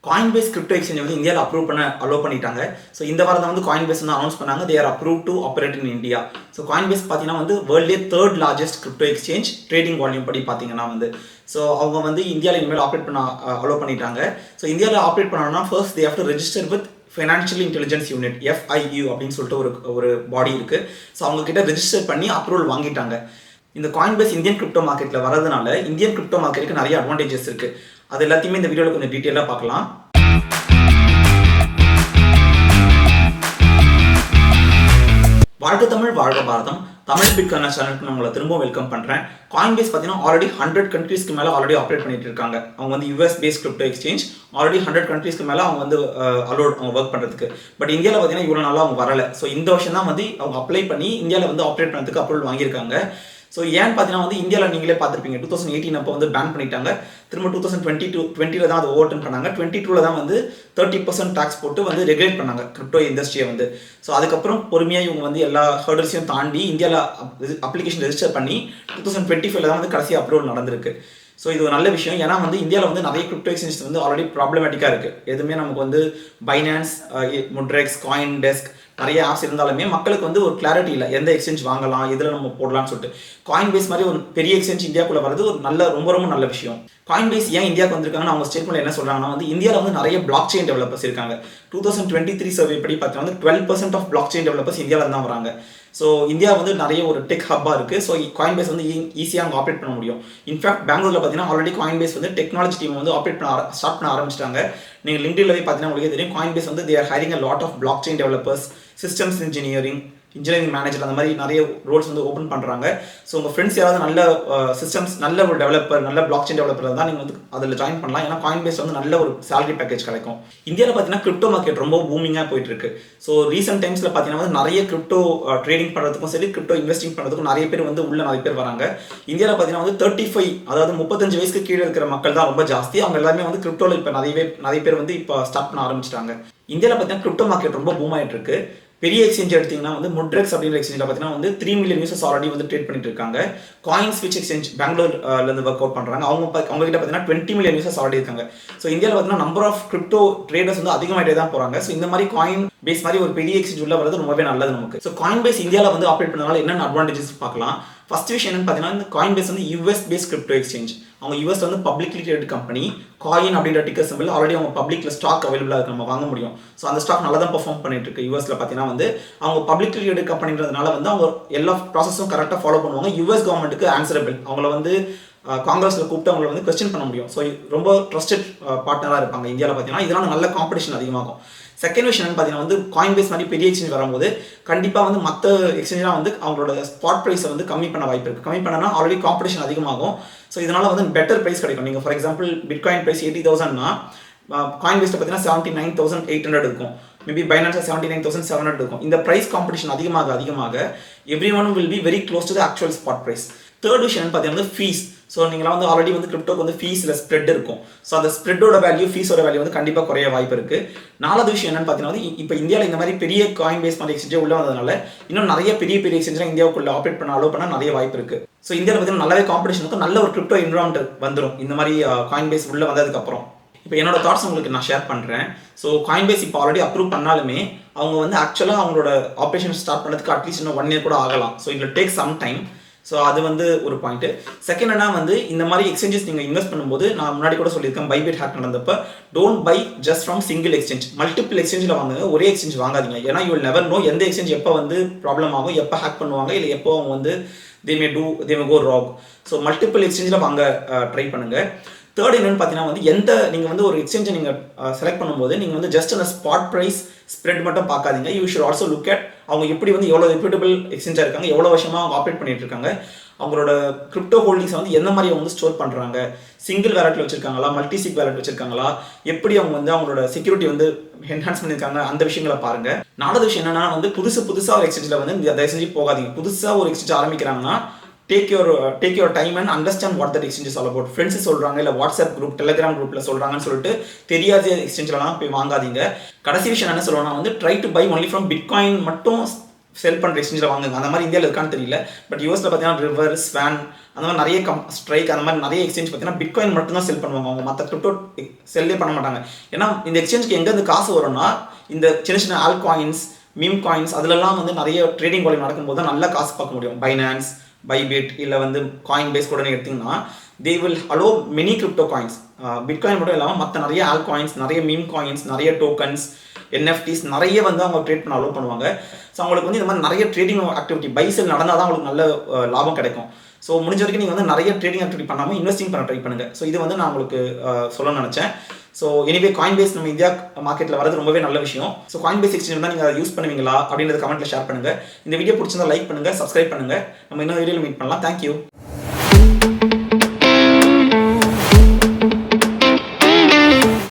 Coinbase crypto exchange வந்து இந்தியாவில் approve பண்ண அலோவ் பண்ணிட்டாங்க. ஸோ இந்த வாரம் தான் வந்து Coinbase வந்து அனௌன்ஸ் பண்ணாங்க. They are approved to operate in India. So Coinbase பார்த்தீங்கன்னா வந்து வேர்ல்ட்லேயே third largest crypto exchange trading volume படி பார்த்தீங்கன்னா வந்து ஸோ அவங்க வந்து இந்தியாவில் இனிமேல் ஆப்ரேட் பண்ண அலோவ் பண்ணிட்டாங்க. ஸோ இந்தியாவில் ஆப்ரேட் பண்ணணும்னா first they have to register with financial intelligence unit FIU அப்படின்னு சொல்லிட்டு ஒரு பாடி இருக்கு. ஸோ அவங்க கிட்ட ரெஜிஸ்டர் பண்ணி அப்ரூவல் வாங்கிட்டாங்க. இந்த Coinbase இந்தியன் கிரிப்டோ மார்க்கெட்டில் வரதுனால இந்தியன் கிரிப்டோ மார்க்கெட்டுக்கு நிறைய அட்வான்டேஜஸ் இருக்கு. அது எல்லாத்தையுமே இந்த வீடியோவில் கொஞ்சம் டீட்டெயிலாக பார்க்கலாம். வாழ்க தமிழ் வாழ்க பாரதம் தமிழ் பிட்காயின் சேனலுக்கு நான் உங்களை திரும்ப வெல்கம் பண்ணுறேன். Coinbase பார்த்தீங்கன்னா ஆல்ரெடி 100 கண்ட்ரீஸ்க்கு மேலே ஆல்ரெடி ஆப்ரேட் பண்ணிட்டு இருக்காங்க. அவங்க வந்து US based crypto exchange already 100 கண்ட்ரீஸ்க்கு மேலே அவங்க வந்து அலோட் அவங்க ஒர்க் பண்ணுறதுக்கு. பட் இந்தியாவில் பார்த்தீங்கன்னா இவ்வளோ நாளாக அவங்க வரலை. ஸோ இந்த வருஷம் தான் வந்து அவங்க அப்ளை பண்ணி இந்தியாவில் வந்து ஆப்ரேட் பண்ணுறதுக்கு அப்ரூவல் வாங்கியிருக்காங்க. ஸோ ஏன்னு பார்த்தீங்கன்னா வந்து இந்தியாவில் நீங்களே பார்த்துருப்பீங்க 2018 அப்போ வந்து பேன் பண்ணிட்டாங்க. திரும்ப 2020 தான் அது ஓவர்டன் பண்ணாங்க. 22 தான் வந்து 30% டாக்ஸ் போட்டு வந்து ரெகுலேட் பண்ணாங்க கிரிப்டோ இண்டஸ்ட்ரியை வந்து. ஸோ அதுக்கப்புறம் பொறுமையாக இவங்க வந்து எல்லா ஹர்டல்ஸையும் தாண்டி இந்தியாவில் அப்ளிகேஷன் ரெஜிஸ்டர் பண்ணி 2025 தான் வந்து கடைசி அப்ரூவல் நடந்திருக்கு. ஸோ இது ஒரு நல்ல விஷயம். ஏன்னா வந்து இந்தியாவில் வந்து நிறைய கிரிப்டோ எக்ஸ்சேஞ்ச் வந்து ஆல்ரெடி ப்ராப்ளமேட்டிக்காக இருக்குது. எதுவுமே நமக்கு வந்து பைனான்ஸ், முட்ரெக்ஸ், காயின் டெஸ்க் நிறைய ஆப்ஸ் இருந்தாலுமே மக்களுக்கு வந்து ஒரு கிளாரிட்டி இல்லை, எந்த எக்ஸ்சேஞ்ச் வாங்கலாம், எதில் நம்ம போடலாம்னு சொல்லிட்டு. Coinbase மாதிரி ஒரு பெரிய எக்ஸ்சேஞ்ச் இந்தியாவுக்குள்ள வரது ஒரு ரொம்ப நல்ல விஷயம். Coinbase ஏன் இந்தியாவுக்கு வந்திருக்காங்கன்னு அவங்க ஸ்டேட்மெண்ட்ல என்ன சொல்றாங்கன்னா வந்து இந்தியாவில் வந்து நிறைய பிளாக் செயின் டெவலப்பர்ஸ் இருக்காங்க. 2023 சர்வே படி பார்த்தீங்கன்னா வந்து 12% ஆஃப் பிளாக் செயின் டெவலப்பர்ஸ் இந்தியாவில் தான் வராங்க. ஸோ இந்தியா வந்து நிறைய ஒரு டெக் ஹப்பாக இருக்குது. ஸோ Coinbase வந்து ஈஸியாக அவங்க ஆப்ரேட் பண்ண முடியும். இன்ஃபேக்ட் பெங்களூரில் பார்த்தீங்கன்னா ஆல்ரெடி Coinbase வந்து டெக்னாலஜி டீம் வந்து ஸ்டார்ட் பண்ண ஆரம்பிச்சிட்டாங்க. நீங்கள் லிங்க்டின்ல போய் பார்த்தீங்கன்னா உங்களுக்கு தெரியும் Coinbase வந்து they are hiring a lot of block chain developers, systems engineering manager அந்த மாதிரி நிறைய ரோல்ஸ் வந்து ஓப்பன் பண்ணுறாங்க. ஸோ உங்கள் ஃப்ரெண்ட்ஸ் யாராவது நல்ல சிஸ்டம்ஸ், நல்ல ஒரு டெவலப்பர், நல்ல பிளாக் செயின் டெவலப்பர் தான் நீங்கள் வந்து அதில் ஜாயின் பண்ணலாம். ஏன்னா Coinbase வந்து நல்ல ஒரு சேலரி பேக்கேஜ் கிடைக்கும். இந்தியாவில் பார்த்தீங்கன்னா கிரிப்டோ மார்க்கெட் ரொம்ப பூமிங்காக போயிட்டு இருக்கு. ஸோ ரீசெண்ட் டைம்ஸில் பார்த்தீங்கன்னா வந்து நிறைய கிரிப்டோ ட்ரேடிங் பண்ணுறதுக்கும் சரி, கிரிப்டோ இன்வெஸ்டிங் பண்ணுறதுக்கும் நிறைய பேர் வந்து நிறைய பேர் வராங்க. இந்தியாவில் பார்த்தீங்கன்னா வந்து 35 அதாவது 35 வயசுக்கு கீழே இருக்கிற மக்கள் தான் ரொம்ப ஜாஸ்தி. அவங்க எல்லாருமே வந்து கிரிப்டோவில் இப்போ நிறைய பேர் வந்து இப்போ ஸ்டார்ட் பண்ண ஆரம்பிச்சிட்டாங்க. இந்தியாவில் பார்த்தீங்கன்னா கிரிப்டோ மார்க்கெட் ரொம்ப பூம் ஆகிட்டு இருக்கு. பெரிய எக்ஸ்சேஞ்ச் எடுத்தீங்கன்னா வந்து முட்ரெக்ஸ் அப்படின்ற எக்ஸ்சேஞ்சில் பார்த்தீங்கன்னா வந்து 3 மில்லியன் யூசர்ஸ் ஆல்ரெடி வந்து ட்ரேட் பண்ணிட்டு இருக்காங்க. காயின் ஸ்விட்ச் எக்ஸ்சேஞ்ச் பெங்களூர்லேருந்து ஒர்க் அவுட் பண்ணுறாங்க. அவங்க கிட்ட பார்த்தீங்கன்னா 20 மில்லியன் யூசர்ஸ் ஆல்ரெடி இருக்காங்க. ஸோ இந்தியாவில் பார்த்தீங்கன்னா நம்பர் ஆஃப் கிரிப்டோ ட்ரேடர்ஸ் வந்து அதிகமாகிட்டே தான் போகிறாங்க. ஸோ இந்த மாதிரி Coinbase மாதிரி ஒரு பெரிய எக்ஸ்சேஞ்ச் உள்ள வரது ரொம்பவே நல்லது நமக்கு. ஸோ Coinbase இந்தியாவில் வந்து ஆப்ரேட் பண்ணனால என்னென்ன அட்வான்டேஜஸ் பார்க்கலாம். ஃபர்ஸ்ட் விஷயம் என்னன்னு பார்த்தீங்கன்னா இந்த Coinbase வந்து US பேஸ்ட் கிரிப்டோ எக்ஸ்சேஞ்ச். அவங்க US வந்து பப்ளிக்லி ட்ரேடட் கம்பெனி. காயின் அப்படின்ற டிக்கர் சிம்பிள் ஆல்ரெடி அவங்க பப்ளிக்ல ஸ்டாக் அவைலபிளாக இருக்கு, நம்ம வாங்க முடியும். ஸோ அந்த ஸ்டாக் நல்லா தான் பெர்ஃபார்ம் பண்ணிட்டு இருக்கு. யூஎஸ்ல பார்த்தீங்கன்னா வந்து அவங்க பப்ளிக்லி ட்ரேடட் கம்பெனின்றதுனால வந்து அவங்க எல்லா ப்ராசஸும் கரெக்டாக ஃபாலோ பண்ணுவாங்க. US கவர்மெண்ட்டுக்கு ஆன்சரபிள். அவங்கள வந்து காங்கிரஸில் கூப்பிட்டு அவங்களை வந்து கொஸ்டின் பண்ண முடியும். ஸோ ரொம்ப ட்ரஸ்டட் பார்ட்னராக இருப்பாங்க இந்தியாவில் பார்த்தீங்கன்னா. இதனால நல்ல காம்படிஷன் அதிகமாகும். செகண்ட் விஷயம் என்னன்னு பார்த்தீங்கன்னா வந்து Coinbase மாதிரி பெரிய எக்ஸ்சேஞ்ச் வரும்போது கண்டிப்பாக வந்து மற்ற எக்ஸ்சேஞ்செலாம் வந்து அவங்களோட ஸ்பாட் ப்ரைஸை வந்து கம்மி பண்ண வாய்ப்பு இருக்குது. கம்மி பண்ணனா ஆல்ரெடி காம்படிஷன் அதிகமாகும். ஸோ இதனால் வந்து பெட்டர் ப்ரைஸ் கிடைக்கும். நீங்கள் ஃபார் எக்ஸாம்பிள் பிட்காயின் ப்ரைஸ் 80,000னா Coinbase பார்த்தீங்கன்னா 79,800 இருக்கும். மேபி பைனான்ஸில் 79,700 இருக்கும். இந்த ப்ரைஸ் காம்படிஷன் அதிகமாக every one will be very close to the actual spot price. Third விஷயம் பார்த்தீங்கன்னா ஃபீஸ். ஸோ நீங்களாம் வந்து ஆல்ரெடி வந்து கிரிப்டோக்கு வந்து ஃபீஸில் ஸ்ப்ரெட் இருக்கும். ஸோ அந்த ஸ்ப்ரெட்டோட வேல்யூ, ஃபீஸோட வேல்யூ வந்து கண்டிப்பாக குறைய வாய்ப்பு இருக்குது. நாலாவது விஷயம் என்னன்னு பார்த்தீங்கன்னா இப்போ இந்தியாவில் இந்த மாதிரி பெரிய Coinbase மாதிரி எக்ஸ்சேஞ்சே உள்ள வந்ததுனால இன்னும் நிறைய பெரிய எக்ஸ்சேஞ்சாக இந்தியாவுக்குள்ள ஆப்ரேட் பண்ண அலோவ் பண்ண நிறைய வாய்ப்பு இருக்குது. ஸோ இந்தியாவில் பார்த்தீங்கன்னா நல்லாவே காம்படிஷன் இருக்கும். நல்ல ஒரு கிரிப்டோ என்விரான்மெண்ட் வந்துடும் இந்த மாதிரி Coinbase உள்ள வந்ததுக்கப்புறம். இப்போ என்னோட தாட்ஸ் உங்களுக்கு நான் ஷேர் பண்ணுறேன். ஸோ Coinbase இப்போ ஆல்ரெடி அப்ரூவ் பண்ணாலுமே அவங்க வந்து ஆக்சுவலாக அவங்களோட ஆப்ரேஷன் ஸ்டார்ட் பண்ணதுக்கு அட்லீஸ்ட் இன்னும் 1 இயர் கூட ஆகலாம். So it take some time. So அது வந்து ஒரு பாயிண்ட். செகண்ட் என்ன வந்து இந்த மாதிரி எக்ஸ்சேஞ்சஸ் நீங்கள் இன்வெஸ்ட் பண்ணும்போது நான் முன்னாடி கூட சொல்லியிருக்கேன், பைபிட் ஹேக் நடந்தப்போ don't buy just from single exchange. Multiple எக்ஸ்சேஞ்சில் வாங்குங்க, ஒரே எக்ஸ்சேஞ்ச் வாங்காதீங்க. ஏன்னா யூ வில் நெவர் நோ எந்த எக்ஸ்சேஞ்ச் எப்போ வந்து ப்ராப்ளம் ஆகும், எப்போ ஹேக் பண்ணுவாங்க, இல்லை எப்போ அவங்க வந்து தே மே கோ ராங். ஸோ மல்டிபிள் எக்ஸ்சேஞ்சில் வாங்க ட்ரை பண்ணுங்கள். தேர்ட் என்னன்னு பார்த்தீங்கன்னா வந்து நீங்கள் வந்து ஒரு எக்ஸ்சேஞ்சை நீங்கள் செலக்ட் பண்ணும்போது நீங்கள் வந்து ஜஸ்ட் அந்த ஸ்பாட் ப்ரைஸ் ஸ்ப்ரெட் மட்டும் பார்க்காதீங்க. You should also look at அவங்க எப்படி வந்து எவ்வளோ ரெப்யூட்டபிள் எக்ஸ்சேஞ்சாக இருக்காங்க, எவ்வளோ வருஷமாக அவங்க ஆப்ரேட் பண்ணிட்டு இருக்காங்க, அவங்களோட கிரிப்டோ ஹோல்டிங்ஸை வந்து எந்த மாதிரி அவங்க வந்து ஸ்டோர் பண்ணுறாங்க, சிங்கிள் வேலெட்டில் வச்சிருக்காங்களா, மல்டி சிக் வேலெட் வச்சிருக்காங்களா, எப்படி அவங்க வந்து அவங்களோட செக்யூரிட்டி வந்து என்ஹான்ஸ் பண்ணியிருக்காங்க, அந்த விஷயங்களை பாருங்கள். நாலாவது விஷயம் என்னன்னா வந்து புதுசாக ஒரு எக்ஸ்சேஞ்சில் வந்து தயவு செஞ்சு போகாதீங்க. புதுசாக ஒரு exchange ஆரம்பிக்கிறாங்கன்னா take your time and understand what that exchange is all about. Friends சொல்கிறாங்க, இல்லை வாட்ஸ்அப் குரூப், டெலிகிராம் குரூப்பில் சொல்கிறாங்கன்னு சொல்லிட்டு தெரியாத எக்ஸ்சேஞ்செலாம் போய் வாங்காதீங்க. கடைசி விஷயம் என்ன சொல்லுவாங்கன்னா வந்து try to buy only from bitcoin மட்டும் செல் பண்ணுற எக்ஸ்சேஞ்சில் வாங்குங்க. அந்த மாதிரி இந்தியாவில் இருக்கான்னு தெரியல. பட் யூஎஸில் பார்த்தீங்கன்னா ரிவர், ஸ்வான் அந்த மாதிரி நிறைய ஸ்ட்ரைக் அந்த மாதிரி நிறைய எக்ஸ்சேஞ்ச் பார்த்தீங்கன்னா பிட்காயின் மட்டும்தான் செல் பண்ணுவாங்க. அவங்க மற்ற கிரிப்டோ செல்லே பண்ண மாட்டாங்க. ஏன்னா இந்த எக்ஸ்சேஞ்சுக்கு எங்கேருந்து காசு வரும்னா இந்த சின்ன சின்ன ஆல் காயின்ஸ், மீம் காயின்ஸ் அதுலலாம் வந்து நிறைய ட்ரேடிங் வால்யூம் நடக்கும்போது தான் நல்லா காசு பார்க்க முடியும். பைனான்ஸ், பைபிட் இல்லை வந்து காயின் பேஸ் கூட எடுத்திங்கன்னா they will allow many crypto coins. Bitcoin மட்டும் இல்லாமல் மற்ற நிறைய ஆல் காயின்ஸ், நிறைய மீம் காயின்ஸ், நிறைய டோக்கன்ஸ், என்எஃப்டிஸ் நிறைய வந்து அவங்க ட்ரேட் பண்ண அலோவ் பண்ணுவாங்க. ஸோ அவங்களுக்கு வந்து இந்த மாதிரி நிறைய ட்ரேடிங் ஆக்டிவிட்டி பை செல் நடந்தால் தான் அவங்களுக்கு நல்ல லாபம் கிடைக்கும். ஸோ முடிஞ்ச வரைக்கும் நீங்கள் வந்து நிறைய ட்ரேடிங் ஆக்டிவிட்டி பண்ணாமல் இன்வெஸ்டிங் பண்ண ட்ரை பண்ணுங்கள். ஸோ இது வந்து நான் உங்களுக்கு சொல்ல நினச்சேன். ஸோ எனிவே காயின் பேஸ் நம்ம இந்தியா மார்க்கெட்டில் வரது ரொம்பவே நல்ல விஷயம். ஸோ காயின் பேஸ் எக்ஸ்சேஞ்ச் தான் நீங்கள் அதை யூஸ் பண்ணுவீங்களா அப்படின்றத கமெண்ட்டில் ஷேர் பண்ணுங்கள். இந்த வீடியோ பிடிச்சிருந்தா லைக் பண்ணுங்கள், சப்ஸ்கிரைப் பண்ணுங்கள். நம்ம இன்னொரு வீடியோவில் மீட் பண்ணலாம். தேங்க்யூ.